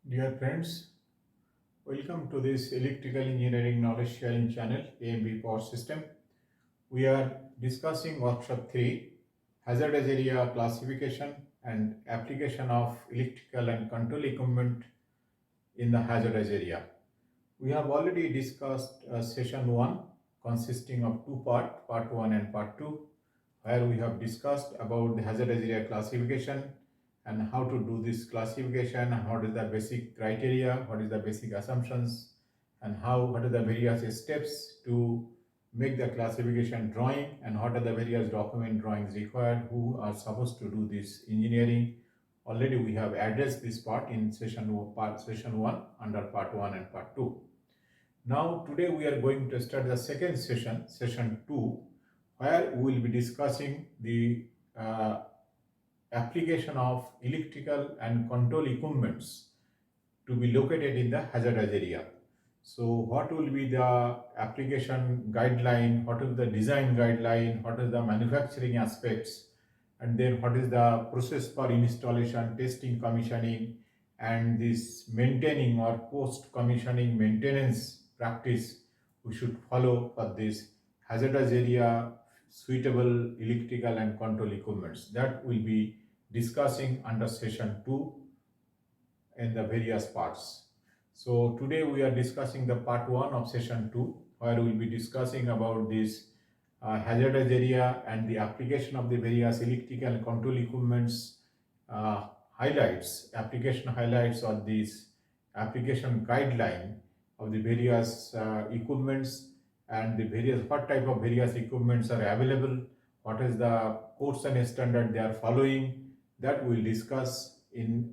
Dear friends, welcome to this electrical engineering knowledge sharing channel AMB Power System. We are discussing workshop 3 hazardous area classification and application of electrical and control equipment in the hazardous area. We have already discussed session 1 consisting of two parts, part 1 and part 2, where we have discussed about the hazardous area classification and how to do this classification, and what is the basic criteria, what is the basic assumptions, and what are the various steps to make the classification drawing, and what are the various document drawings required, who are supposed to do this engineering. Already we have addressed this part in session 1 under part 1 and part 2. Now today we are going to start the second session, session 2, where we will be discussing the application of electrical and control equipments to be located in the hazardous area. So what will be the application guideline, what is the design guideline, what is the manufacturing aspects, and then what is the process for installation, testing, commissioning, and this maintaining or post commissioning maintenance practice we should follow for this hazardous area suitable electrical and control equipments. That will be discussing under session 2 in the various parts. So today we are discussing the part 1 of session 2, where we will be discussing about this hazardous area and the application of the various electrical and control equipments, application highlights of this application guideline of the various equipments, and the what type of various equipments are available, what is the course and standard they are following. That we will discuss in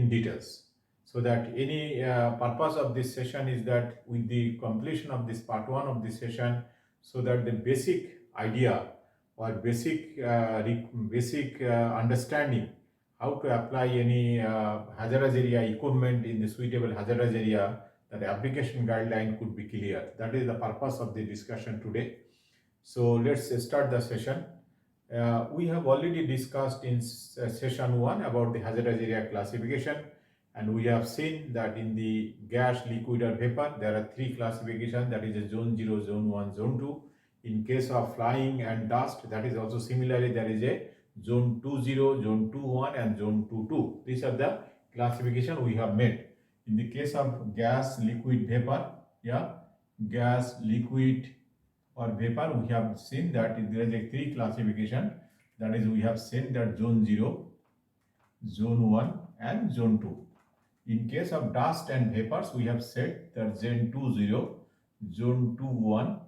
details. So that any purpose of this session is that with the completion of this part 1 of this session, so that the basic idea or basic understanding how to apply any hazardous area equipment in the suitable hazardous area, that the application guideline could be clear. That is the purpose of the discussion today. So let's start the session. We have already discussed in session 1 about the hazardous area classification, and we have seen that in the gas, liquid or vapor there are 3 classifications, that is a zone 0, zone 1, zone 2. In case of flying and dust, that is also similarly there is a zone 20, zone 21 and zone 22. These are the classification we have made. In the case of gas, liquid, vapor, gas, liquid or vapor, we have seen that there is a 3 classification. That is, we have seen that zone 0, zone 1 and zone 2. In case of dust and vapors, we have said that zone 20, zone 21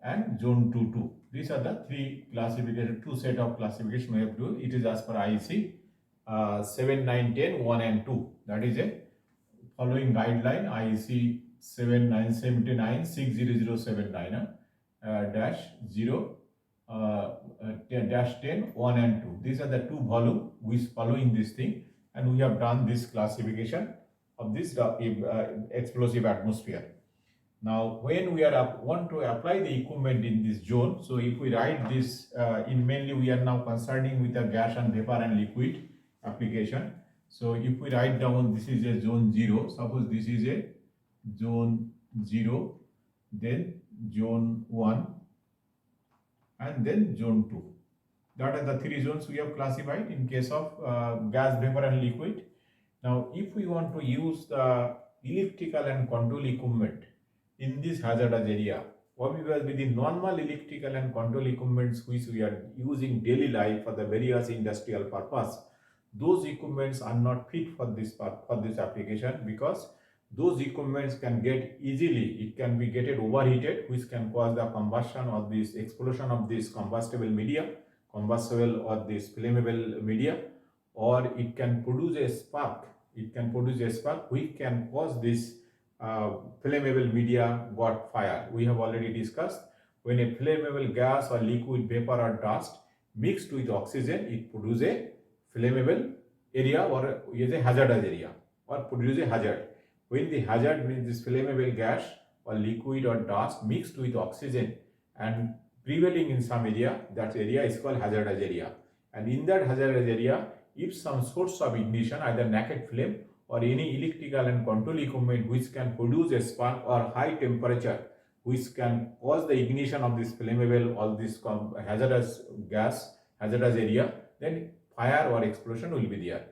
and zone 22. These are the 3 classification, 2 set of classification we have to do. It is as per IEC 7910 1 and 2. That is a following guideline, IEC 7979 60079 dash 0 dash 10 1 and 2. These are the 2 volume which following this thing, and we have done this classification of this explosive atmosphere. Now when we want to apply the equipment in this zone, so if we write this in, mainly we are now concerning with the gas and vapor and liquid application. So if we write down, this is a zone 0, suppose this is a zone 0, then zone 1 and then zone 2. That are the 3 zones we have classified in case of gas, vapor and liquid. Now if we want to use the electrical and control equipment in this hazardous area, what we will be the normal electrical and control equipments which we are using daily life for the various industrial purpose, those equipments are not fit for this application, because those equipments can get easily, it can be overheated, which can cause the combustion or this explosion of this combustible or this flammable media, or it can produce a spark. Which can cause this flammable media got fire. We have already discussed, when a flammable gas or liquid, vapor or dust mixed with oxygen, it produces a flammable area or is a hazardous area or produce a hazard. When the hazard means this flammable gas or liquid or dust mixed with oxygen and prevailing in some area, that area is called hazardous area. And in that hazardous area, if some source of ignition, either naked flame or any electrical and control equipment which can produce a spark or high temperature which can cause the ignition of this flammable or this hazardous gas, hazardous area, then fire or explosion will be there.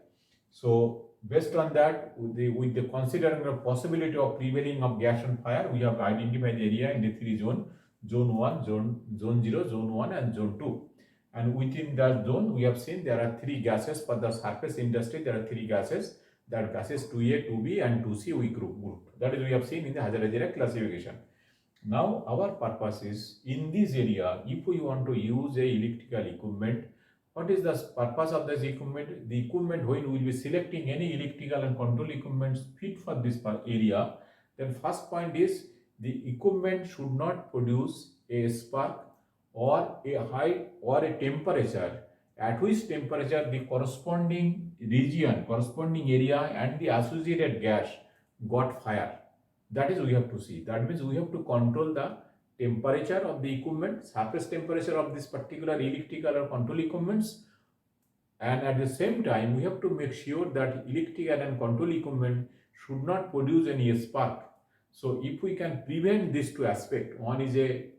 So based on that, with the considering the possibility of prevailing of gas and fire, we have identified the area in the three zones: zone 1, zone 0, zone 1 and zone 2. And within that zone, we have seen there are three gases. For the surface industry, there are three gases. That gases 2A, 2B and 2C we grouped. That is we have seen in the hazardous area classification. Now our purpose is, in this area, if we want to use a electrical equipment, what is the purpose of this equipment? The equipment, when we will be selecting any electrical and control equipment fit for this area, then first point is the equipment should not produce a spark or a high or a temperature at which temperature the corresponding region, corresponding area and the associated gas got fire. That is we have to see. That means we have to control the temperature of the equipment, surface temperature of this particular electrical or control equipments, and at the same time we have to make sure that electrical and control equipment should not produce any spark. So if we can prevent these two aspects, one is a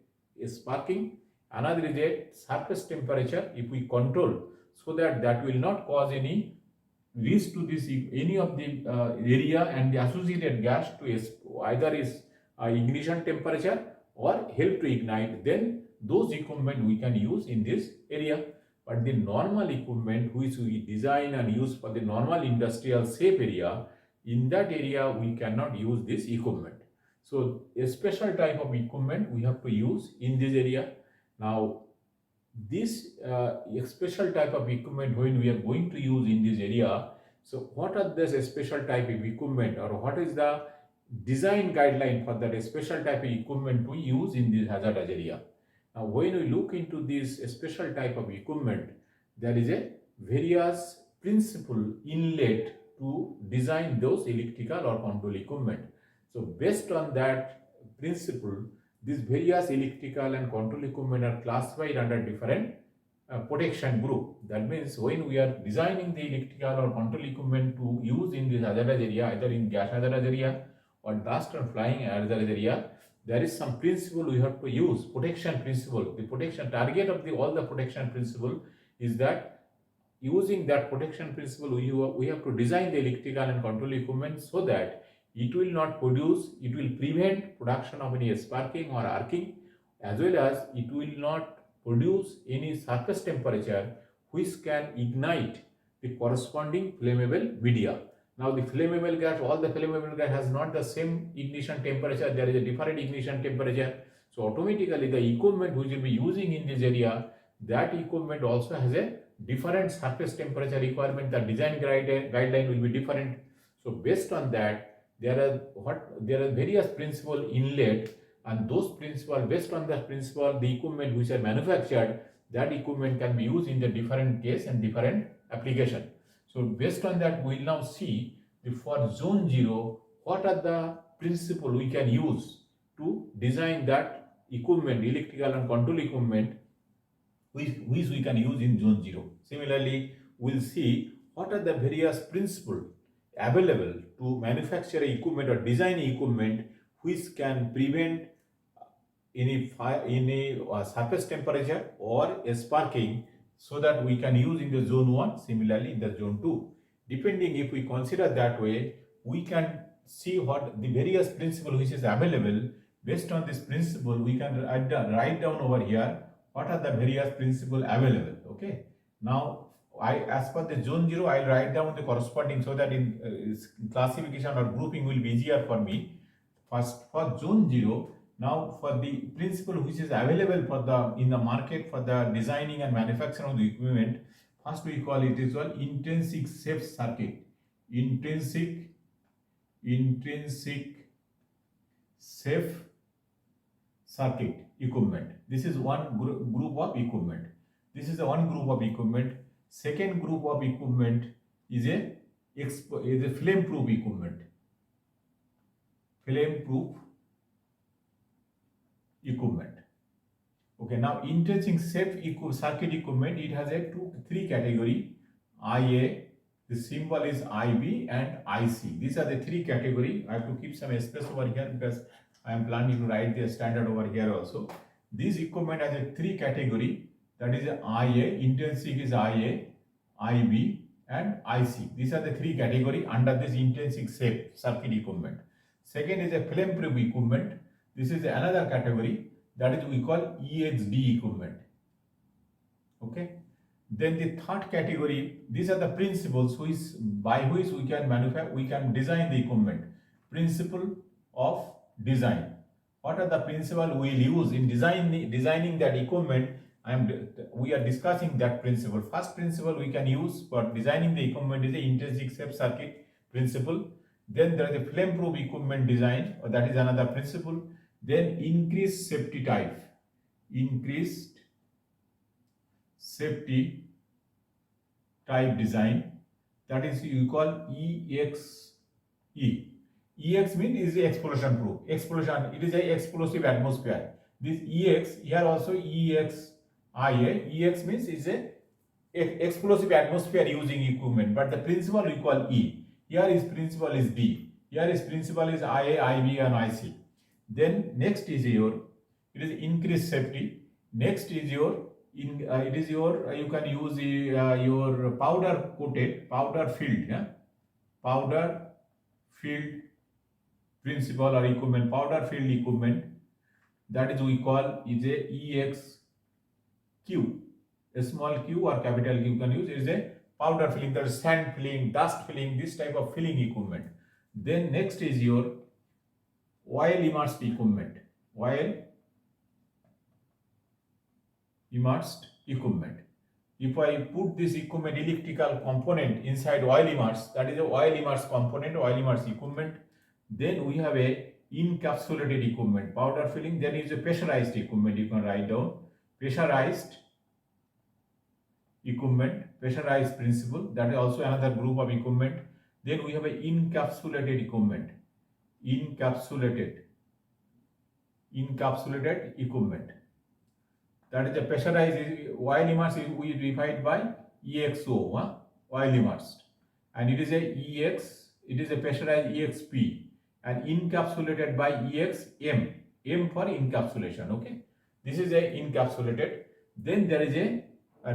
sparking, another is a surface temperature, if we control, so that will not cause any risk to this any of the area and the associated gas to either is ignition temperature or help to ignite, then those equipment we can use in this area. But the normal equipment which we design and use for the normal industrial safe area, in that area we cannot use this equipment. So a special type of equipment we have to use in this area. Now this special type of equipment when we are going to use in this area, so what are this special type of equipment, or what is the design guideline for that special type of equipment to use in this hazardous area? Now when we look into this special type of equipment, there is a various principle inlet to design those electrical or control equipment. So based on that principle, these various electrical and control equipment are classified under different protection group. That means when we are designing the electrical or control equipment to use in this hazardous area, either in gas hazardous area or dust or flying hazardous area, there is some principle we have to use, protection principle. The protection target of all the protection principle is that using that protection principle, we have to design the electrical and control equipment so that it will not produce, it will prevent production of any sparking or arcing, as well as it will not produce any surface temperature which can ignite the corresponding flammable media. Now the flammable gas, all the flammable gas has not the same ignition temperature, there is a different ignition temperature. So automatically the equipment which will be using in this area, that equipment also has a different surface temperature requirement, the design guideline will be different. So based on that, there are various principle inlet, and those principle, based on that principle, the equipment which are manufactured, that equipment can be used in the different case and different application. So based on that, we will now see for zone 0, what are the principle we can use to design that equipment, electrical and control equipment, which we can use in zone 0. Similarly, we will see what are the various principles available to manufacture equipment or design equipment which can prevent any fire, any surface temperature or a sparking, so that we can use in the zone 1, similarly in the zone 2. Depending, if we consider that way, we can see what the various principle which is available. Based on this principle, we can write down over here what are the various principle available. Okay. Now, as per the zone 0, I will write down the corresponding, so that in classification or grouping will be easier for me. First, for zone 0, now for the principle which is available for in the market for the designing and manufacturing of the equipment, first we call it is called intrinsic safe circuit. Intrinsic safe circuit equipment. This is one group of equipment. This is the one group of equipment. Second group of equipment is a flame proof equipment. Flame proof equipment. Okay, now intrinsic safe circuit equipment, it has three category: IA, The symbol is IB and IC. These are the three category. I have to keep some space over here because I am planning to write the standard over here also. This equipment has a three category, that is IA, intrinsic is IA, IB and IC. These are the three category under this intrinsic shape circuit equipment. Second is a flame proof equipment. This is another category, that is we call EXD equipment. Okay. Then the third category, these are the principles by which we can manufacture, we can design the equipment. Principle of design. What are the principles we will use in designing that equipment? We are discussing that principle. First principle we can use for designing the equipment is the intrinsic shape circuit principle. Then there is a flame proof equipment design, or that is another principle. Then increased safety type. Increased safety type design, that is you call EXE. EX means is the explosion proof. Explosion, it is a explosive atmosphere. This EX, here also EXIA. EX means is a explosive atmosphere using equipment, but the principle we call E. Here is principle is D. Here is principle is IA, IB and IC. Then next is it is increased safety. Next is you can use your powder coated, powder filled, powder filled principle or equipment, powder filled equipment, that is we call is a EXQ. A small q or capital Q you can use, is a powder filling, that is sand filling, dust filling, this type of filling equipment. Then next is your oil immersed equipment, oil immersed equipment. If I put this equipment electrical component inside oil immersed, that is a oil immersed component, oil immersed equipment. Then we have a encapsulated equipment, powder filling. Then is a pressurized equipment, you can write down pressurized equipment, pressurized principle, that is also another group of equipment. Then we have a encapsulated equipment, encapsulated equipment, that is the pressurized oil immersed, we defined by EXO, oil immersed, and it is a EX, it is a pressurized EXP, and encapsulated by EXM, M for encapsulation. Okay, this is a encapsulated. Then there is a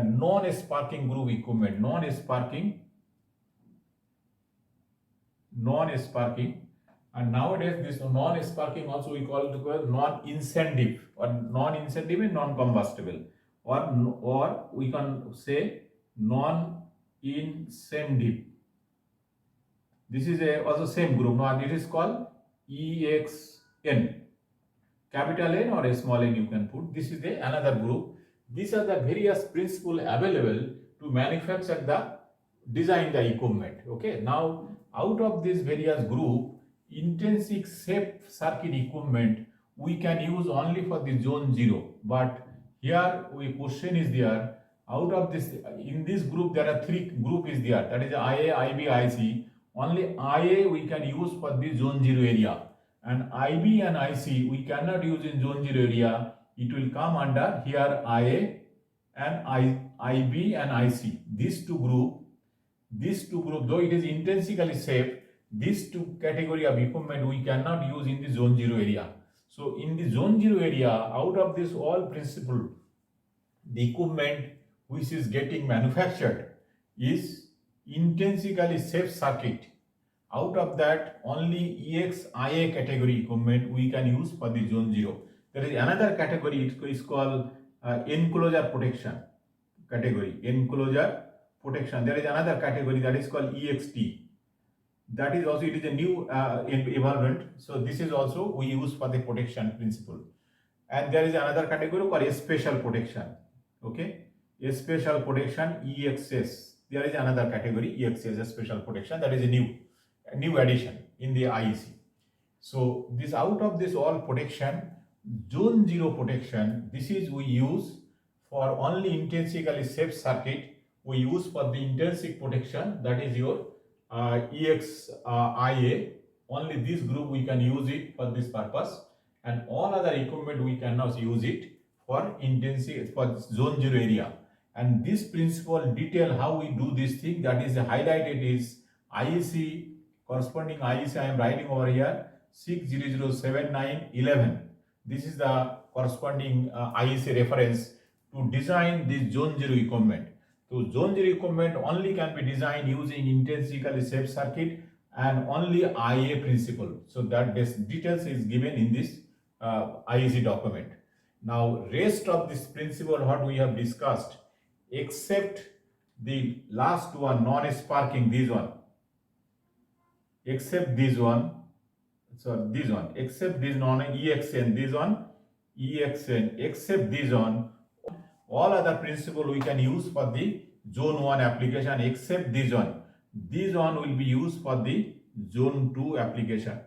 non-sparking group equipment, non-sparking, and nowadays this non-sparking also we call it non-incendive, or non-incendive and non-combustible, or we can say non-incendive. This is also same group. Now it is called EXN, capital N or a small n you can put. This is another group. These are the various principles available to manufacture design the equipment. Okay, now out of this various group, intrinsic shape circuit equipment we can use only for the zone 0. But here question is there, out of this, in this group there are three group is there, that is IA, IB, IC. Only IA we can use for the zone 0 area, and IB and IC we cannot use in zone 0 area. It will come under here IA and IB and IC. These two group, though it is intrinsically safe, these two category of equipment we cannot use in the zone 0 area. So in the zone 0 area, out of this all principle, the equipment which is getting manufactured is intrinsically safe circuit. Out of that, only EXIA category equipment we can use for the zone 0. There is another category, it is called enclosure protection category, enclosure protection. There is another category that is called EXT. That is also, it is a new evolvement. So this is also we use for the protection principle. And there is another category called special protection. Okay, special protection, EXS. There is another category, EXS, special protection. That is a new addition in the IEC. So this, out of this all protection, zone 0 protection, this is we use for only intrinsically safe circuit. We use for the intrinsic protection, that is your EXIA. Only this group we can use it for this purpose, and all other equipment we cannot use it for intrinsic, for zone 0 area. And this principle detail how we do this thing, that is highlighted is IEC, corresponding IEC I am writing over here 6007911. This is the corresponding IEC reference to design this zone 0 equipment. So zone 0 equipment only can be designed using intrinsically safe circuit and only IA principle. So that this details is given in this IEC document. Now rest of this principle what we have discussed, except the last one, non-sparking, this one, except this one, so this one, except this non-EXN, this one, EXN, except this one, all other principle we can use for the zone 1 application except this one. This one will be used for the zone 2 application.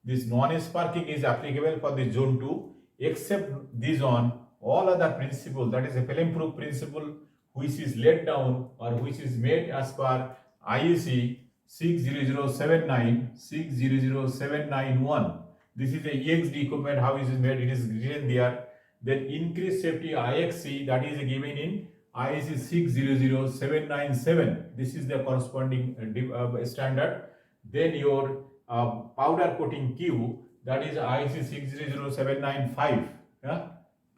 This non-sparking is applicable for the zone 2 except this one. All other principle, that is a film-proof principle, which is laid down or which is made as per IEC 60079 This is a EXD equipment. How is it made? It is written there. Then increased safety IXC, that is given in IEC 600797. This is the corresponding standard. Then your powder coating Q, that is IEC 600795. Yeah?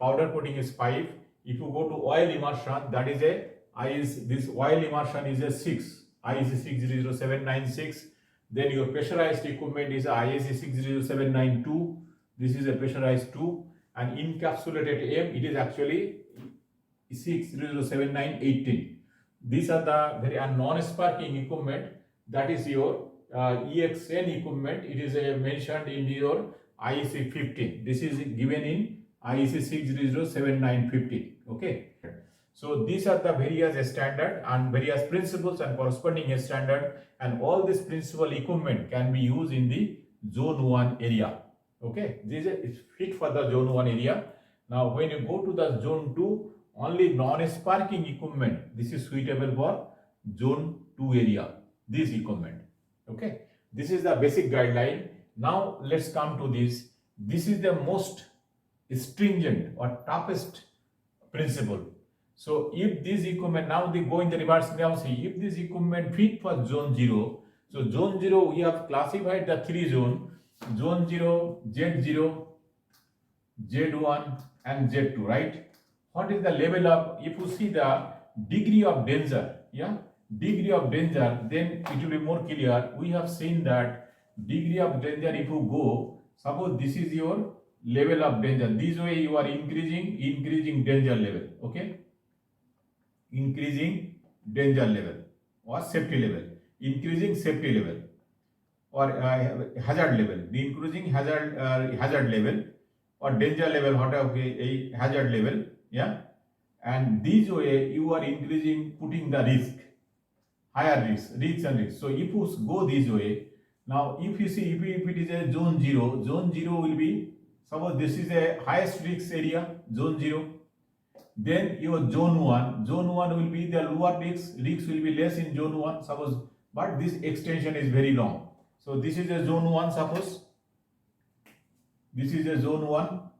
Powder coating is 5. If you go to oil immersion, that is a IEC, this oil immersion is a 6, IEC 600796. Then your pressurized equipment is IEC 60792. This is a pressurized 2. And encapsulated M, it is actually 6007918. These are the very non-sparking equipment, that is your EXN equipment. It is mentioned in your IEC 15. This is given in IEC 6007950. Okay. So these are the various standard and various principles and corresponding standard, and all this principal equipment can be used in the zone 1 area. Okay, this is fit for the zone 1 area. Now when you go to the zone 2, only non-sparking equipment, this is suitable for zone 2 area, this equipment. Okay, this is the basic guideline. Now let's come to this. This is the most stringent or toughest principle. So if this equipment, now they go in the reverse, now see if this equipment fit for zone 0. So zone 0 we have classified the 3 zone, zone 0, Z0, Z1 and Z2, right? What is the level of, if you see the degree of danger, yeah, degree of danger, then it will be more clear. We have seen that degree of danger, if you go, suppose this is your level of danger, this way you are increasing danger level, okay? Increasing danger level or safety level, increasing safety level or hazard level, the increasing hazard level or danger level, whatever, a hazard level, yeah, and this way you are increasing, putting the risk, higher risk. So if you go this way, now if you see, if it is a zone 0, zone 0 will be, suppose this is a highest risk area, zone 0. Then your zone 1 will be the lower risk will be less in zone 1, suppose, but this extension is very long. So this is a zone 1, suppose. This is a zone 1.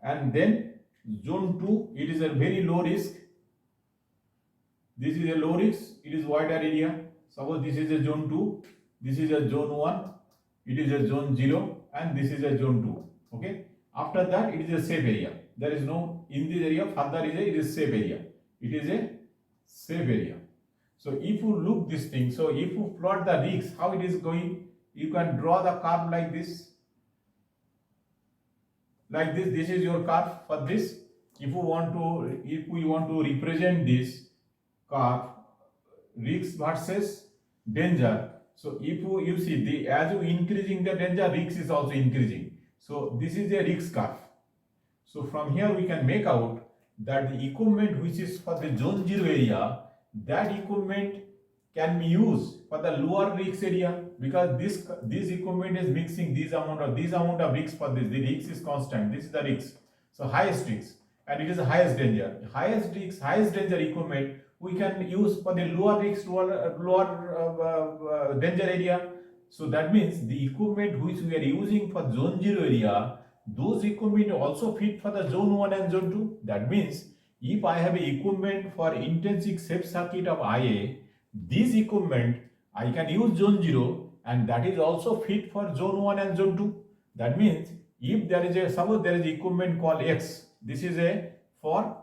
And then zone 2, it is a very low risk. This is a low risk, it is wider area. Suppose this is a zone 2, this is a zone 1, it is a zone 0, and this is a zone 2. Okay. After that, it is a safe area. There is no, in this area, further is it is safe area. It is a safe area. So if you look this thing, so if you plot the risks, how it is going, you can draw the curve like this. Like this, this is your curve for this. If we want to represent this curve, risk versus danger. So if you see the, as you increasing the danger, risk is also increasing. So this is a risk curve. So from here we can make out that the equipment which is for the zone 0 area, that equipment can be used for the lower risk area, because this equipment is mixing this amount of risk for this. The risk is constant. This is the risk. So highest risk, and it is the highest danger. Highest risk, highest danger equipment we can use for the lower risk, lower danger area. So that means the equipment which we are using for zone 0 area, those equipment also fit for the zone 1 and zone 2. That means if I have a equipment for intrinsic safe circuit of IA, this equipment I can use zone 0 and that is also fit for zone 1 and zone 2. That means if there is a, suppose there is equipment called X, this is a for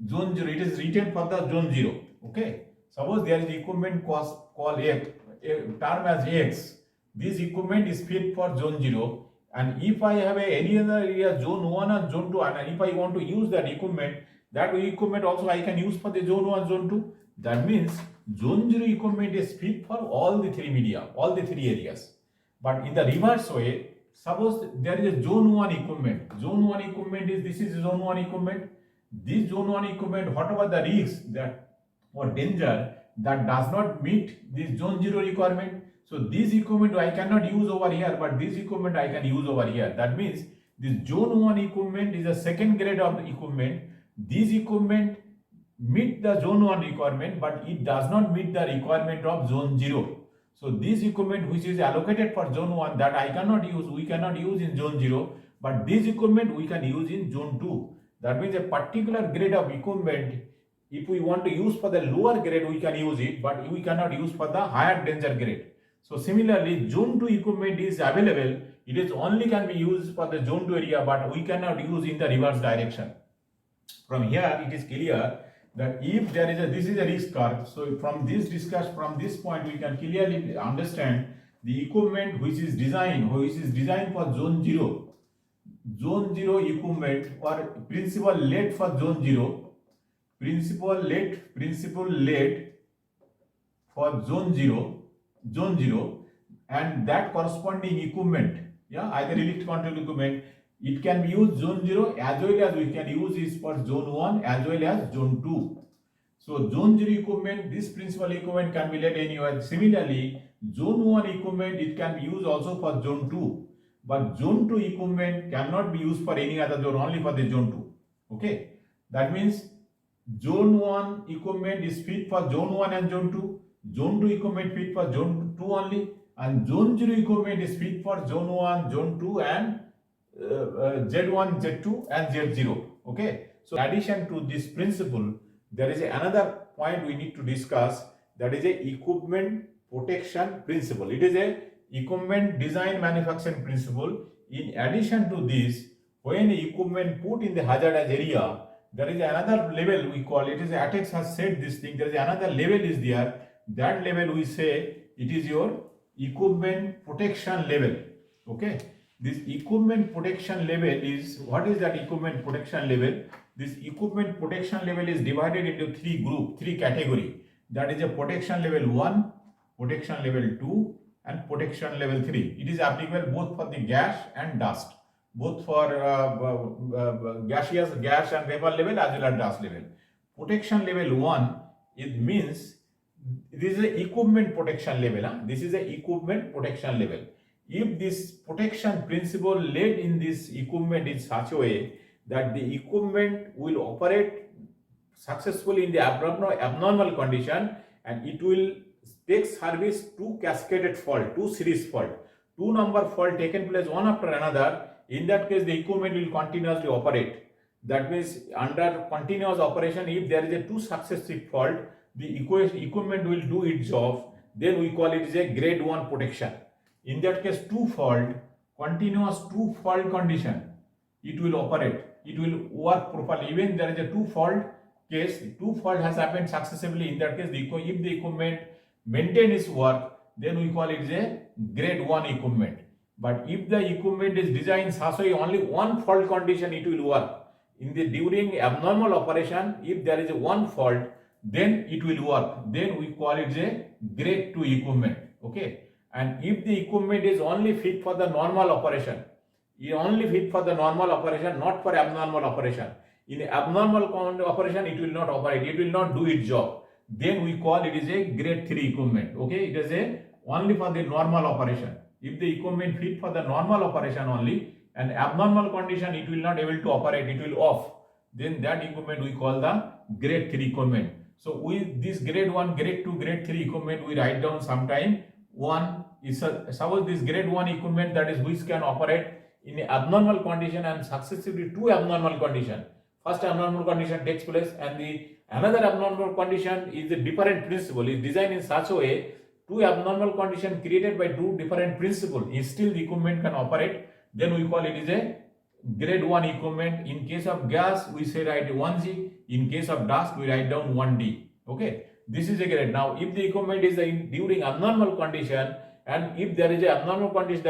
zone 0, it is written for the zone 0, okay. Suppose there is equipment called X, a term as X, this equipment is fit for zone 0, and if I have any other area zone 1 and zone 2 and if I want to use that equipment also I can use for the zone 1 zone 2. That means zone 0 equipment is fit for all the three media, all the three areas. But in the reverse way, suppose there is a zone 1 equipment, this is zone 1 equipment. This zone 1 equipment, whatever the risks that or danger that does not meet this zone 0 requirement, so this equipment I cannot use over here, but this equipment I can use over here. That means this zone 1 equipment is a second grade of the equipment. This equipment meet the zone 1 requirement, but it does not meet the requirement of zone 0. So this equipment which is allocated for zone 1 that I cannot use, we cannot use in zone 0, but this equipment we can use in zone 2. That means a particular grade of equipment, if we want to use for the lower grade, we can use it, but we cannot use for the higher danger grade. So similarly, zone 2 equipment is available. It is only can be used for the zone 2 area, but we cannot use in the reverse direction. From here, it is clear that if there is this is a risk curve. So from this point, we can clearly understand the equipment which is designed for zone 0. Zone 0 equipment or principal lead for zone 0, principal lead for zone 0, and that corresponding equipment, either electric control equipment, it can be used zone 0 as well as we can use this for zone 1 as well as zone 2. So zone 0 equipment, this principal equipment can be laid anywhere. Similarly, zone 1 equipment, it can be used also for zone 2. But zone 2 equipment cannot be used for any other zone, only for the zone 2. Okay. That means zone 1 equipment is fit for zone 1 and zone 2. Zone 2 equipment fit for zone 2 only. And zone 0 equipment is fit for zone 1, zone 2 and Z1, Z2 and Z0. Okay. So in addition to this principle, there is another point we need to discuss, that is a equipment protection principle. It is a equipment design manufacturing principle. In addition to this, when equipment put in the hazardous area, there is another level we call it is ATEX has said this thing. There is another level is there. That level we say it is your equipment protection level. Okay. This equipment protection level is, what is that equipment protection level? This equipment protection level is divided into three category. That is a protection level 1, protection level 2 and protection level 3. It is applicable both for the gas and dust, both for gaseous gas and vapor level as well as dust level. Protection level 1, it means this is a equipment protection level. This is a equipment protection level. If this protection principle laid in this equipment in such a way that the equipment will operate successfully in the abnormal condition, and it will take service to cascaded fault, to series fault, 2 number fault taken place one after another. In that case, the equipment will continuously operate. That means under continuous operation, if there is a 2 successive fault, the equipment will do its job. Then we call it as a grade 1 protection. In that case, 2 fault, continuous 2 fault condition, it will operate. It will work properly. Even there is a 2 fault case, 2 fault has happened successively. In that case, if the equipment maintain its work, then we call it as a grade 1 equipment. But if the equipment is designed such a only 1 fault condition, it will work. During abnormal operation, if there is a 1 fault, then it will work. Then we call it a grade 2 equipment. Okay. And if the equipment is only fit for the normal operation, not for abnormal operation. In abnormal operation, it will not operate. It will not do its job. Then we call it is a grade 3 equipment. Okay. It is only for the normal operation. If the equipment fit for the normal operation only, and abnormal condition, it will not able to operate. It will off. Then that equipment we call the grade 3 equipment. So with this grade 1, grade 2, grade 3 equipment, we write down sometime 1 is suppose this grade 1 equipment, that is which can operate in abnormal condition and successively 2 abnormal condition. First abnormal condition takes place, and the another abnormal condition is a different principle, is designed in such a way two abnormal condition created by two different principle is still the equipment can operate. Then we call it is a grade 1 equipment. In case of gas we say write 1G, in case of dust we write down 1D. Okay, this is a grade. Now if the equipment is during abnormal condition, and if there is a abnormal condition,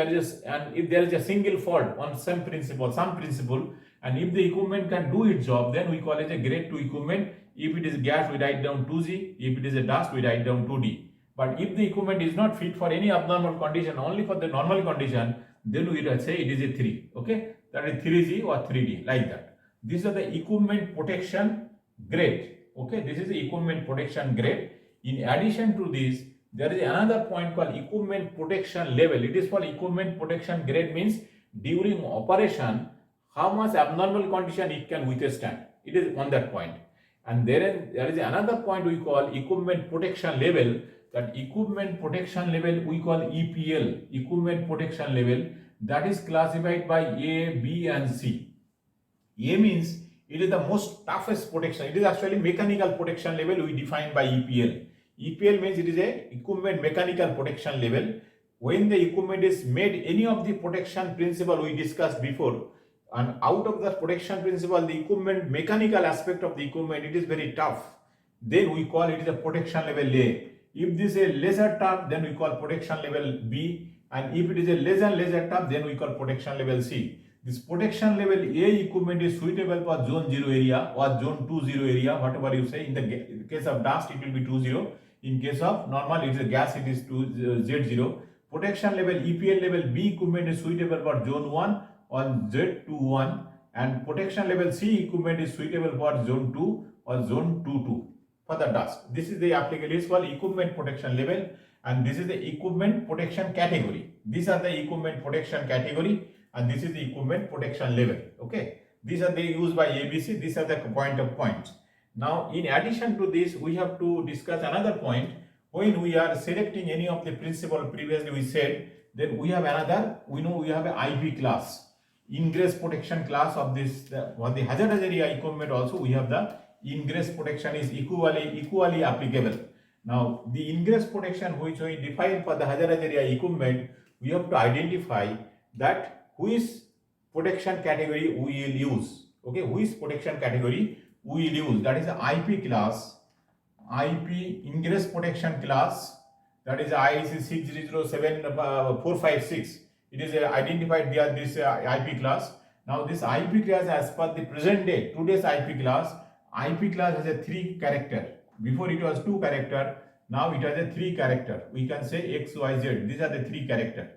and if there is a single fault on some principle, and if the equipment can do its job, then we call it a grade 2 equipment. If it is gas we write down 2G, if it is a dust we write down 2D. But if the equipment is not fit for any abnormal condition, only for the normal condition, then we will say it is a 3. Okay, that is 3G or 3D, like that. These are the equipment protection grade. Okay, this is the equipment protection grade. In addition to this, there is another point called equipment protection level. It is called equipment protection grade, means during operation how much abnormal condition it can withstand. It is on that point. And there is another point we call equipment protection level. That equipment protection level we call EPL, equipment protection level, that is classified by A, B and C. A means it is the most toughest protection. It is actually mechanical protection level we define by EPL. EPL means it is a equipment mechanical protection level. When the equipment is made any of the protection principle we discussed before, and out of the protection principle, the equipment mechanical aspect of the equipment, it is very tough, then we call it is a protection level A. If this is a lesser tough, then we call protection level B, and if it is a lesser tough, then we call protection level C. This protection level A equipment is suitable for zone 0 area or zone 20 area, whatever you say. In the case of dust, it will be 20. In case of normal, it is a gas, it is Z0. Protection level EPL level B equipment is suitable for zone 1 or Z21, and protection level C equipment is suitable for zone 2 or zone 22 for the dust. This is the applicable, is called equipment protection level, and this is the equipment protection category. These are the equipment protection category, and this is the equipment protection level. Okay, these are they used by ABC. These are the point of points. Now in addition to this, we have to discuss another point. When we are selecting any of the principle, previously we said, then we have another, we know we have an IP class, ingress protection class of this. For the hazardous area equipment also we have the ingress protection is equally applicable. Now the ingress protection which we define for the hazardous area equipment, we have to identify that which protection category we will use. Okay, which protection category we will use. That is the IP class, IP ingress protection class, that is IEC 6007-456. It is identified via this IP class. Now this IP class, as per the present day, today's IP class has a 3 character. Before it was 2 character, now it has a 3 character. We can say X, Y, Z. These are the 3 character.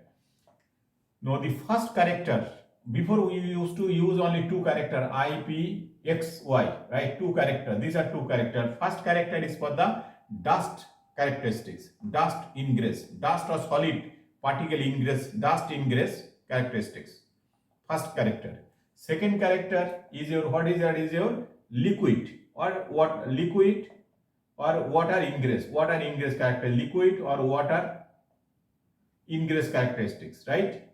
Now the first character, before we used to use only 2 character, IP, X, Y, right? 2 character. These are 2 character. First character is for the dust characteristics, dust ingress, dust or solid particle ingress, dust ingress characteristics. First character. Second character is your, what is that? Is your liquid or what, liquid or water ingress character, liquid or water ingress characteristics, right?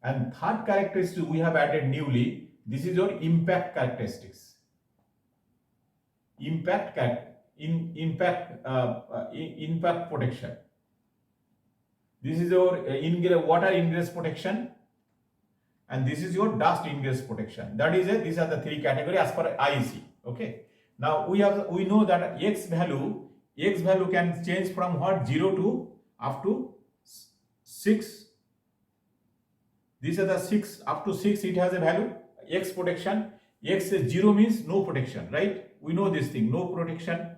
And third characteristic we have added newly, this is your impact characteristics. Impact protection. This is your water ingress protection, and this is your dust ingress protection. That is it. These are the 3 categories as per IEC. Okay. Now we know that X value can change from what, 0 to up to 6. These are the 6, up to 6 it has a value, X protection. X is 0 means no protection, right? We know this thing, no protection.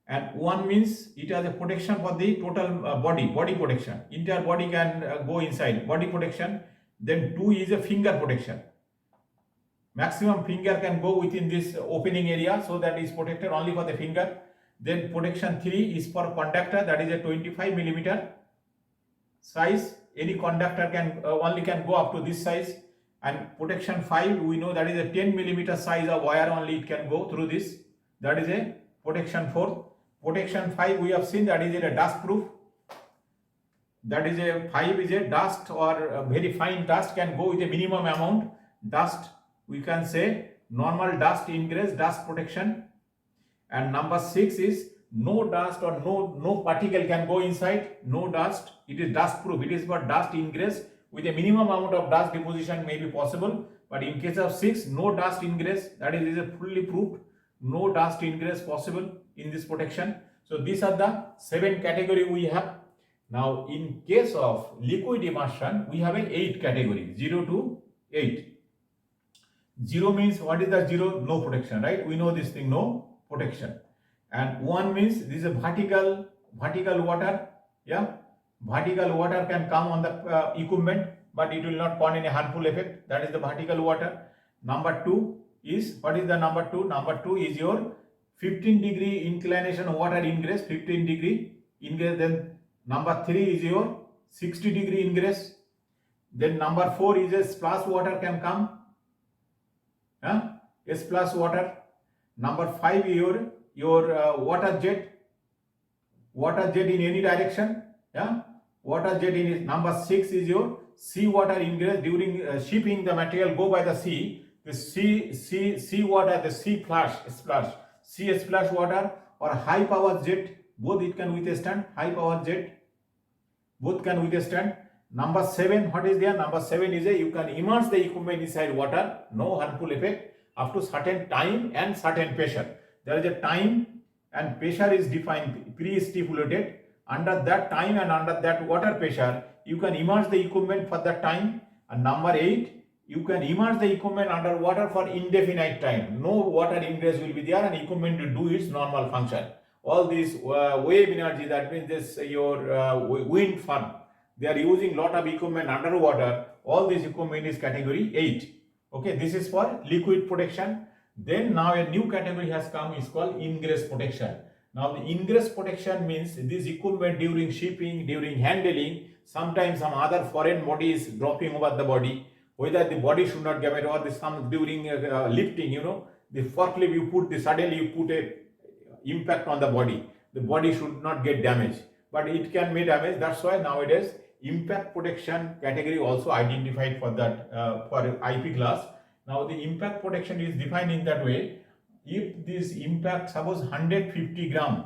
And 1 means it has a protection for the total body protection. Entire body can go inside, body protection. Then 2 is a finger protection. Maximum finger can go within this opening area, so that is protected only for the finger. Then protection 3 is for conductor, that is a 25 millimeter size. Any conductor can only go up to this size. And protection 5, we know that is a 10 millimeter size of wire, only it can go through this. That is a protection 4. Protection 5 we have seen, that is a dust proof. That is a 5 is a dust or a very fine dust can go with a minimum amount. Dust we can say normal dust ingress, dust protection. And number 6 is no dust or no particle can go inside, no dust. It is dust proof. It is for dust ingress with a minimum amount of dust deposition may be possible. But in case of 6, no dust ingress, that is a fully proved, no dust ingress possible in this protection. So these are the 7 category we have. Now in case of liquid immersion, we have an 8 category, 0 to 8. 0 means what is the 0? No protection, right? We know this thing, no protection. And 1 means this is a vertical water. Yeah, vertical water can come on the equipment, but it will not cause any harmful effect. That is the vertical water. Number 2 is, what is the number 2? Number 2 is your 15-degree inclination water ingress, 15-degree ingress. Then number 3 is your 60-degree ingress. Then number 4 is a splash water can come. A splash water. Number 5 is your water jet in any direction. Yeah, water jet in it. Number 6 is your sea water ingress during shipping the material go by the sea. The sea water, the sea splash water or high power jet, both it can withstand. High power jet, both can withstand. Number 7, what is there? Number 7 is you can immerse the equipment inside water, no harmful effect up to certain time and certain pressure. There is a time and pressure is defined, pre-stipulated. Under that time and under that water pressure, you can immerse the equipment for that time. And number 8, you can immerse the equipment under water for indefinite time. No water ingress will be there and equipment will do its normal function. All this wave energy, that means this your wind farm, they are using lot of equipment underwater. All this equipment is category 8. Okay, this is for liquid protection. Then now a new category has come, is called ingress protection. Now the ingress protection means this equipment during shipping, during handling, sometimes some other foreign body is dropping over the body, whether the body should not damage or some during lifting, the forklift you put, suddenly you put a impact on the body should not get damaged, but it can be damaged. That's why nowadays impact protection category also identified for that for IP class. Now the impact protection is defined in that way. If this impact, suppose 150 gram,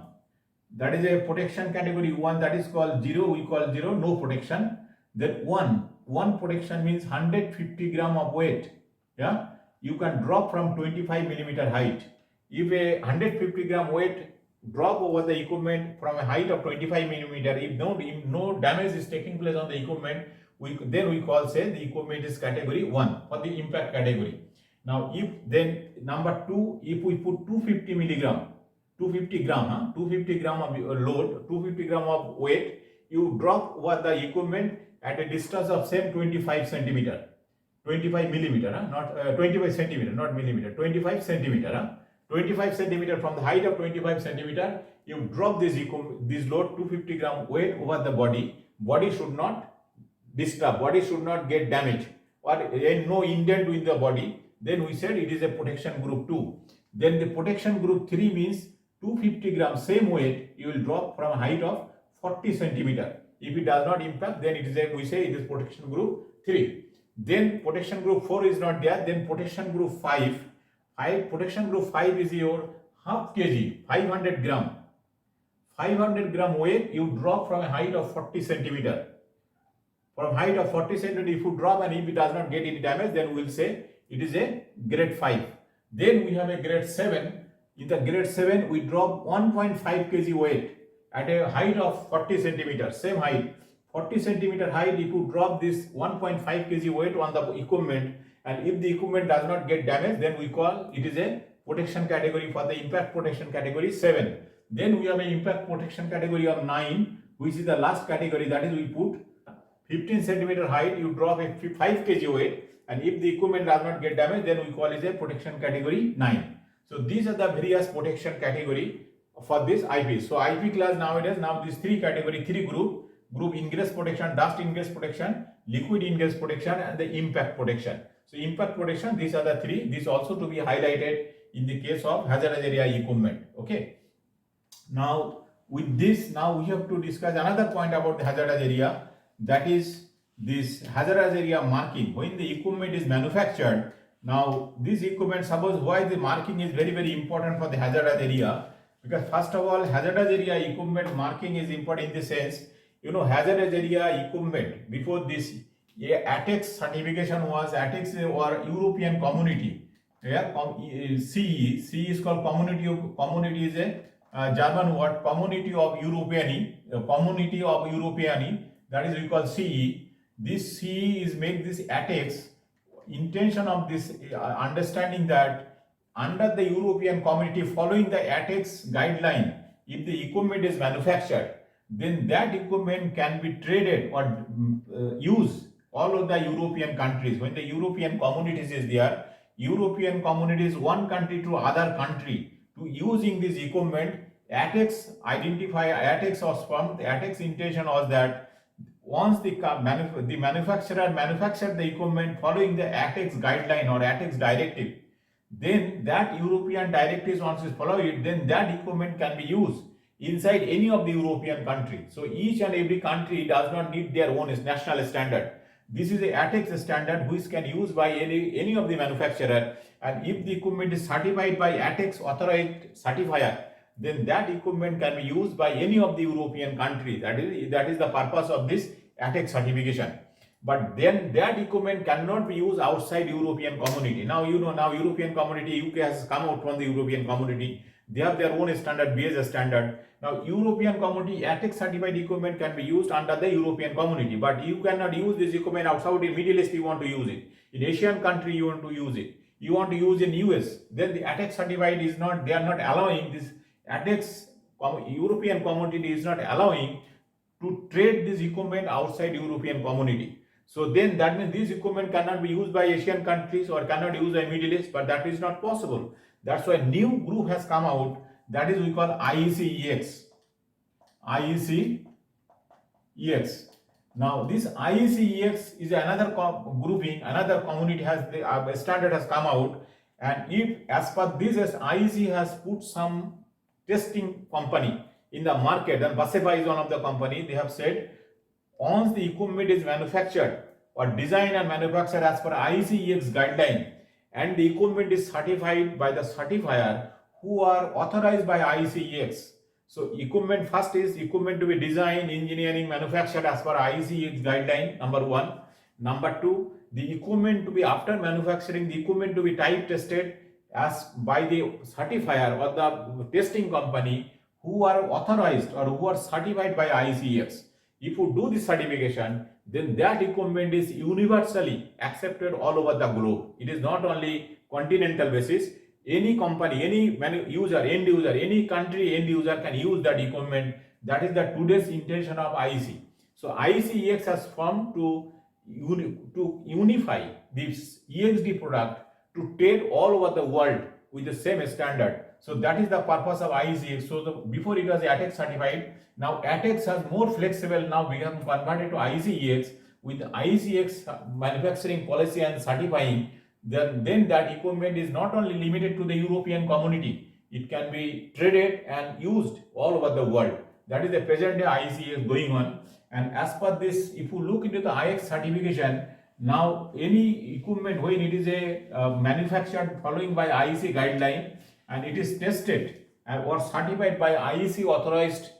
that is a protection category 1, that is called 0, we call 0, no protection. Then 1 protection means 150 gram of weight. Yeah, you can drop from 25 millimeter height. If a 150 gram weight drop over the equipment from a height of 25 millimeter, if no damage is taking place on the equipment, then we call, say, the equipment is category 1 for the impact category. Now if then number 2, if we put 250 gram of load, 250 gram of weight, you drop over the equipment at a distance of same 25 centimeter, 25 millimeter, not 25 centimeter, not millimeter, 25 centimeter. 25 centimeter from the height of 25 centimeter, you drop this load 250 gram weight over the body should not disturb, body should not get damaged or no indent in the body. Then we said it is a protection group 2. Then the protection group 3 means 250 gram same weight you will drop from a height of 40 centimeter. If it does not impact, then it is we say it is protection group 3. Then protection group 4 is not there. Then protection group 5. Protection group 5 is your half kg, 500 gram. 500 gram weight you drop from a height of 40 centimeter. From height of 40 centimeter, if you drop and if it does not get any damage, then we will say it is a grade 5. Then we have a grade 7. In the grade 7, we drop 1.5 kg weight at a height of 40 centimeter, same height. 40 centimeter height, if you drop this 1.5 kg weight on the equipment, and if the equipment does not get damaged, then we call it is a protection category for the impact protection category 7. Then we have an impact protection category of 9, which is the last category, that is we put 15 centimeter height, you drop a 5 kg weight, and if the equipment does not get damaged, then we call it a protection category 9. So these are the various protection category for this IP. So IP class nowadays, now these 3 category, 3 group ingress protection, dust ingress protection, liquid ingress protection, and the impact protection. So impact protection, these are the 3. This also to be highlighted in the case of hazardous area equipment. Okay. Now with this, now we have to discuss another point about the hazardous area, that is this hazardous area marking. When the equipment is manufactured, Now, this equipment, suppose why the marking is very, very important for the hazardous area, because first of all, hazardous area equipment marking is important in the sense, hazardous area equipment before this ATEX certification was ATEX or European Community. Yeah, CE. CE is called Community is a German word, Community of European, Community of European. That is we call CE. This CE is make this ATEX. Intention of this understanding that under the European Community, following the ATEX guideline, if the equipment is manufactured, then that equipment can be traded or used all of the European countries. When the European Communities is there, European Communities one country to other country to using this equipment, ATEX was formed. The ATEX intention was that once the manufacturer manufactured the equipment following the ATEX guideline or ATEX directive, then that European directives once is followed, then that equipment can be used inside any of the European country. So each and every country does not need their own national standard. This is a ATEX standard which can use by any of the manufacturer, and if the equipment is certified by ATEX authorized certifier, then that equipment can be used by any of the European countries. That is the purpose of this ATEX certification. But then that equipment cannot be used outside European Community. Now European Community, UK has come out from the European Community. They have their own standard, BS standard. Now European Community ATEX certified equipment can be used under the European Community, but you cannot use this equipment outside in Middle East. You want to use it in Asian country, you want to use it. You want to use in US, then the ATEX certified is not. They are not allowing this. ATEX European Community is not allowing to trade this equipment outside European Community. So then that means this equipment cannot be used by Asian countries or cannot use by Middle East, but that is not possible. That's why new group has come out, that is we call IEC-EX. IEC-EX. Now this IEC-EX is another grouping, another community has the standard has come out, and if as per this as IEC has put some testing company in the market, and Basepa is one of the company, they have said once the equipment is manufactured or designed and manufactured as per IEC-EX guideline, and the equipment is certified by the certifier who are authorized by IEC-EX. So equipment, first is equipment to be designed, engineering, manufactured as per IEC-EX guideline, number one. Number two, the equipment to be, after manufacturing, the equipment to be type tested as by the certifier or the testing company who are authorized or who are certified by IEC-EX. If you do this certification, then that equipment is universally accepted all over the globe. It is not only continental basis. Any company, any end user, any country end user can use that equipment. That is the today's intention of IEC. So IEC-EX has formed to unify this EXD product to trade all over the world with the same standard. So that is the purpose of IEC-EX. So before it was ATEX certified, now ATEX has more flexible, now become converted to IEC-EX. With the IEC-EX manufacturing policy and certifying, then that equipment is not only limited to the European Community, it can be traded and used all over the world. That is the present day IEC-EX going on. And as per this, if you look into the IEX certification, now any equipment when it is manufactured following by IEC guideline and it is tested or certified by IEC authorized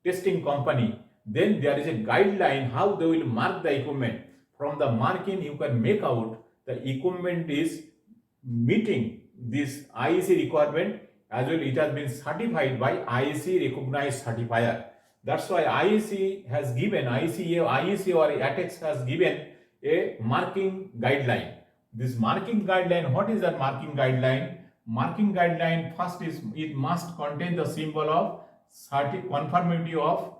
testing company, then there is a guideline how they will mark the equipment. From the marking you can make out the equipment is meeting this IEC requirement, as well it has been certified by IEC recognized certifier. That's why IEC has given, IEC or ATEX has given a marking guideline. This marking guideline, what is that marking guideline? Marking guideline, first is it must contain the symbol of conformity of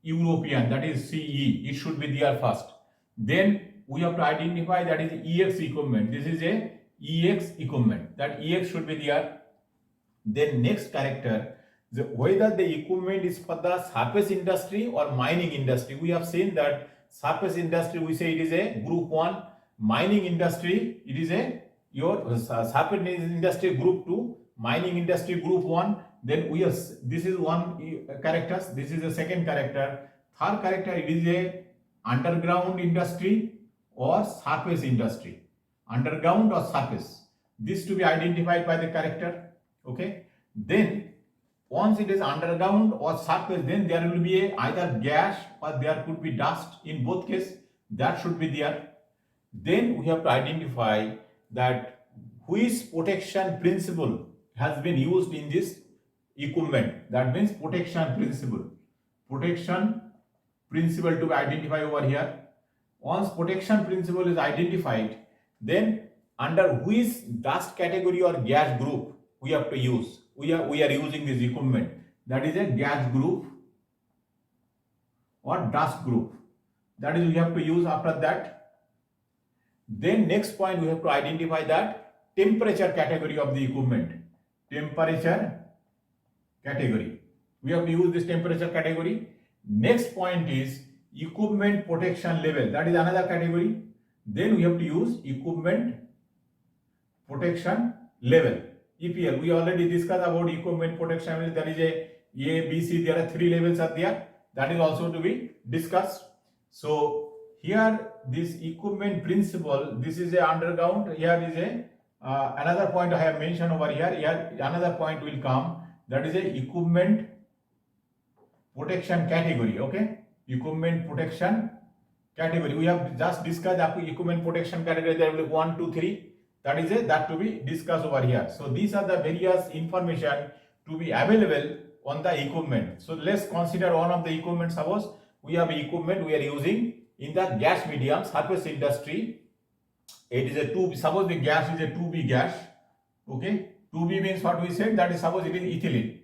European, that is CE. It should be there first. Then we have to identify that is EX equipment. This is a EX equipment. That EX should be there. Then next character, whether the equipment is for the surface industry or mining industry. We have seen that surface industry, we say it is a group 1. Mining industry, it is a surface industry group 2. Mining industry group 1. Then we have, this is one character. This is the second character. Third character, it is a underground industry or surface industry. underground or surface. This to be identified by the character. Okay. Then once it is underground or surface, then there will be either gas or there could be dust. In both cases, that should be there. Then we have to identify that which protection principle has been used in this equipment. That means protection principle. Protection principle to be identified over here. Once protection principle is identified, then under which dust category or gas group we have to use. We are using this equipment. That is a gas group or dust group. That is we have to use after that. Then next point we have to identify that temperature category of the equipment. Temperature category. We have to use this temperature category. Next point is equipment protection level. That is another category. Then we have to use equipment protection level. EPL. We already discussed about equipment protection level. There is a B, C. There are 3 levels are there. That is also to be discussed. So here this equipment principle. This is a underground. Here is a another point I have mentioned over here. Here another point will come. That is a equipment protection category. Okay. Equipment protection category. We have just discussed equipment protection category. There will be 1, 2, 3. That is that to be discussed over here. So these are the various information to be available on the equipment. So let's consider one of the equipment. Suppose we have equipment we are using in the gas medium surface industry. It is a 2B. Suppose the gas is a 2B gas. Okay. 2B means what we said, that is suppose it is ethylene.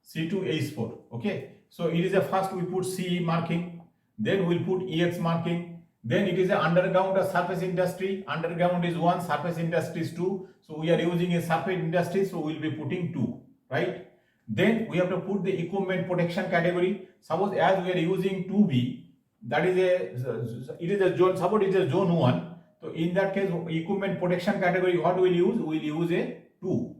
C2H4. Okay. So it is a first we put C marking, then we'll put EX marking. Then it is a underground or surface industry. Underground is 1, surface industry is 2. So we are using a surface industry, so we'll be putting 2, right? Then we have to put the equipment protection category. Suppose as we are using 2B, that is it is a zone. Suppose it is a zone 1. So in that case, equipment protection category, what we'll use? We'll use a 2.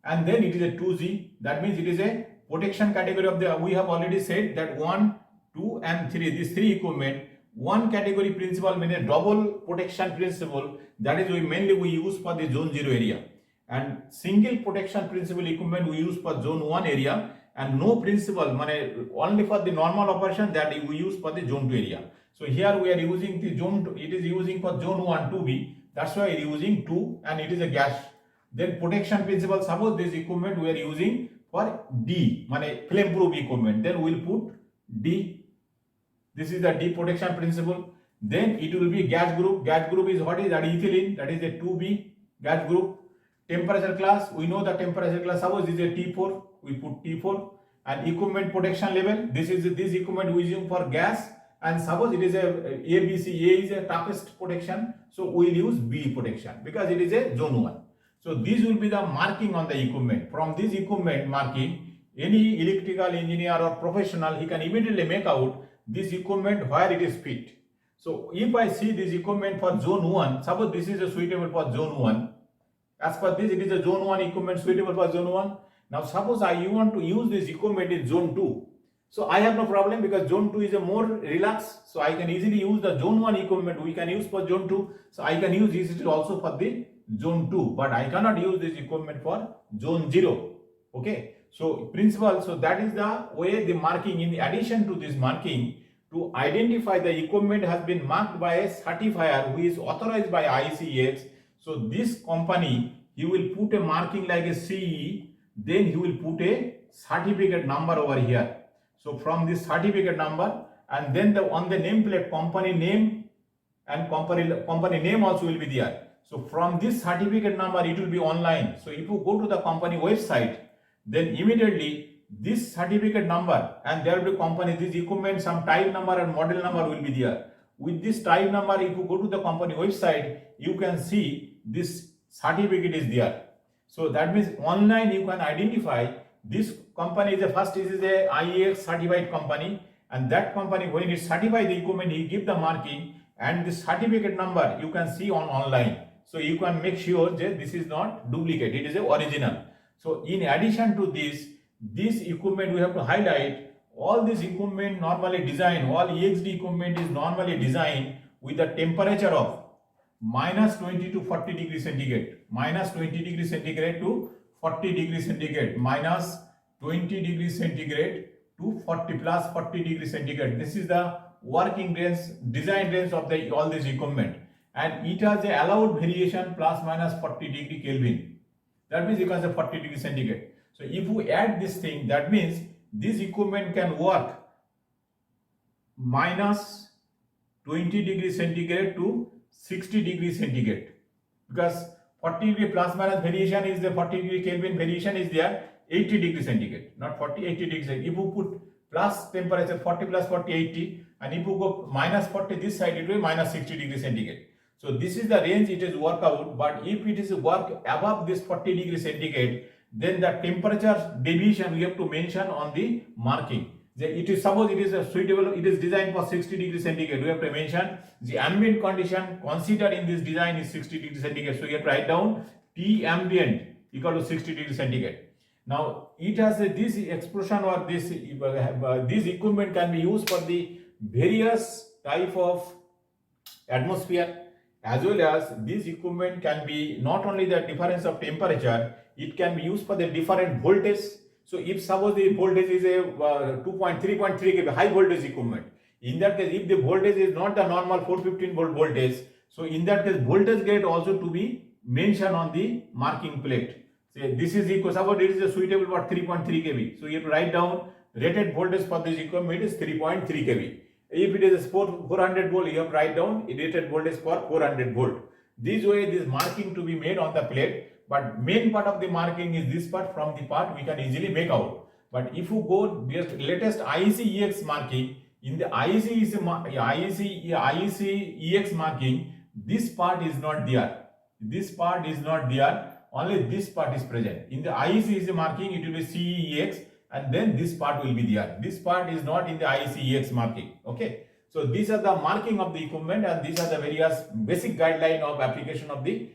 And then it is a 2G. That means it is a protection category of the. We have already said that 1, 2, and 3. These 3 equipment. One category principle means a double protection principle. That is mainly we use for the zone 0 area. And single protection principle equipment we use for zone 1 area. And no principle, only for the normal operation that we use for the zone 2 area. So here we are using the zone 2, it is using for zone 1 2B. That's why we are using 2 and it is a gas. Then protection principle, suppose this equipment we are using for D, flame proof equipment. Then we will put D. This is the D protection principle. Then it will be gas group. Gas group is what is that? Ethylene. That is a 2B gas group. Temperature class. We know the temperature class. Suppose this is a T4. We put T4. And equipment protection level. This is this equipment we use for gas. And suppose it is a ABC. A is a toughest protection. So we will use B protection because it is a zone 1. So these will be the marking on the equipment. From this equipment marking, any electrical engineer or professional, he can immediately make out this equipment where it is fit. So if I see this equipment for zone 1, suppose this is a suitable for zone 1. As per this, it is a zone 1 equipment suitable for zone 1. Now suppose I want to use this equipment in zone 2. So I have no problem because zone 2 is a more relaxed. So I can easily use the zone 1 equipment we can use for zone 2. So I can use this also for the zone 2. But I cannot use this equipment for zone 0. Okay. So principle, so that is the way the marking. In addition to this marking, to identify the equipment has been marked by a certifier who is authorized by ICX. So this company, he will put a marking like a CE, then he will put a certificate number over here. So from this certificate number, and then on the nameplate, company name and company name also will be there. So from this certificate number, it will be online. So if you go to the company website, then immediately this certificate number and there will be company, this equipment, some type number and model number will be there. With this type number, if you go to the company website, you can see this certificate is there. So that means online you can identify this company is a first, this is a IEX certified company, and that company when it certify the equipment, he give the marking and the certificate number you can see on online. So you can make sure that this is not duplicate, it is a original. So in addition to this equipment we have to highlight, all this equipment normally designed, all EXD equipment is normally designed with the temperature of minus 20 to 40 degrees centigrade, minus 20 degrees centigrade to 40 degrees centigrade, minus 20 degrees centigrade to 40 plus 40 degrees centigrade. This is the working range, design range of the all this equipment, and it has a allowed variation plus minus 40 degree Kelvin. That means it has a 40 degree centigrade. So if we add this thing, that means this equipment can work minus 20 degrees centigrade to 60 degrees centigrade, because 40 degree plus minus variation is the 40 degree Kelvin variation is there, 80 degrees centigrade, not 40, 80 degrees centigrade. If you put plus temperature 40 plus 40, 80, and if you go minus 40 this side, it will be minus 60 degrees centigrade. So this is the range it is work out, but if it is work above this 40 degrees centigrade, then the temperature deviation we have to mention on the marking. It is suppose it is a suitable, it is designed for 60 degrees centigrade. We have to mention the ambient condition considered in this design is 60 degrees centigrade. So you have to write down T ambient equal to 60 degrees centigrade. Now it has this expression or this equipment can be used for the various type of atmosphere, as well as this equipment can be not only the difference of temperature, it can be used for the different voltage. So if suppose the voltage is a 3.3 kV high voltage equipment, in that case if the voltage is not the normal 415 volt voltage, so in that case voltage grade also to be mentioned on the marking plate. Say this is equal, suppose it is a suitable for 3.3 kV, so you have to write down rated voltage for this equipment is 3.3 kV. If it is a 400 volt, you have to write down rated voltage for 400 volt. This way this marking to be made on the plate. But main part of the marking is this part. From the part we can easily make out. But if you go just latest IEC EX marking, in the IEC EX marking, this part is not there. This part is not there. Only this part is present. In the IEC is marking, it will be CEX, and then this part will be there. This part is not in the IEC EX marking. Okay. So these are the marking of the equipment, and these are the various basic guideline of application of the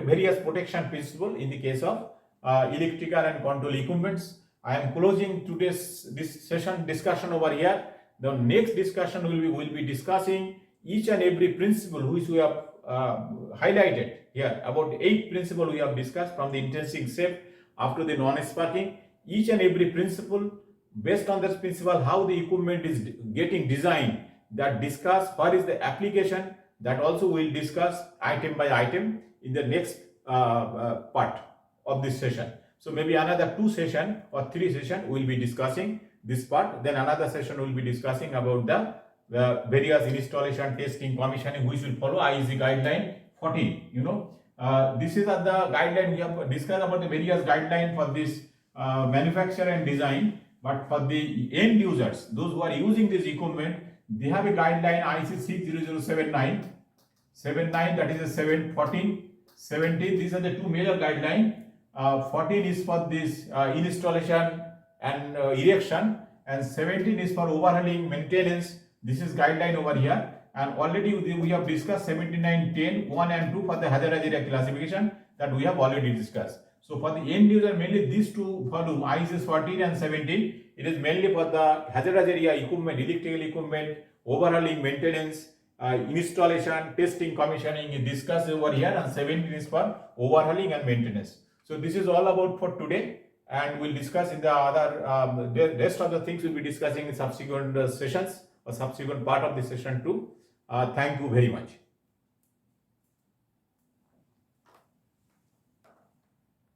various protection principle in the case of electrical and control equipments. I am closing today's this session discussion over here. The next discussion we will be discussing each and every principle which we have highlighted here. About 8 principles we have discussed, from the intrinsic shape up to the non-sparking. Each and every principle, based on this principle, how the equipment is getting designed, that discuss what is the application, that also we will discuss item by item in the next part of this session. So maybe another 2 session or 3 session we will be discussing this part. Then another session we will be discussing about the various installation, testing, commissioning, which will follow IEC guideline 14. This is the guideline we have discussed about the various guideline for this manufacture and design. But for the end users, those who are using this equipment, they have a guideline IEC 60079, 79, that is a 714. 17, these are the 2 major guidelines. 14 is for this installation and erection, and 17 is for overhauling, maintenance. This is guideline over here, and already we have discussed 79, 10, 1 and 2 for the hazardous area classification, that we have already discussed. So for the end user, mainly these 2 volume, IEC 14 and 17, it is mainly for the hazardous area equipment, electrical equipment, overhauling, maintenance, installation, testing, commissioning is discussed over here, and 17 is for overhauling and maintenance. So this is all about for today, and we'll discuss in the other the rest of the things we'll be discussing in subsequent sessions or subsequent part of the session too. Thank you very much.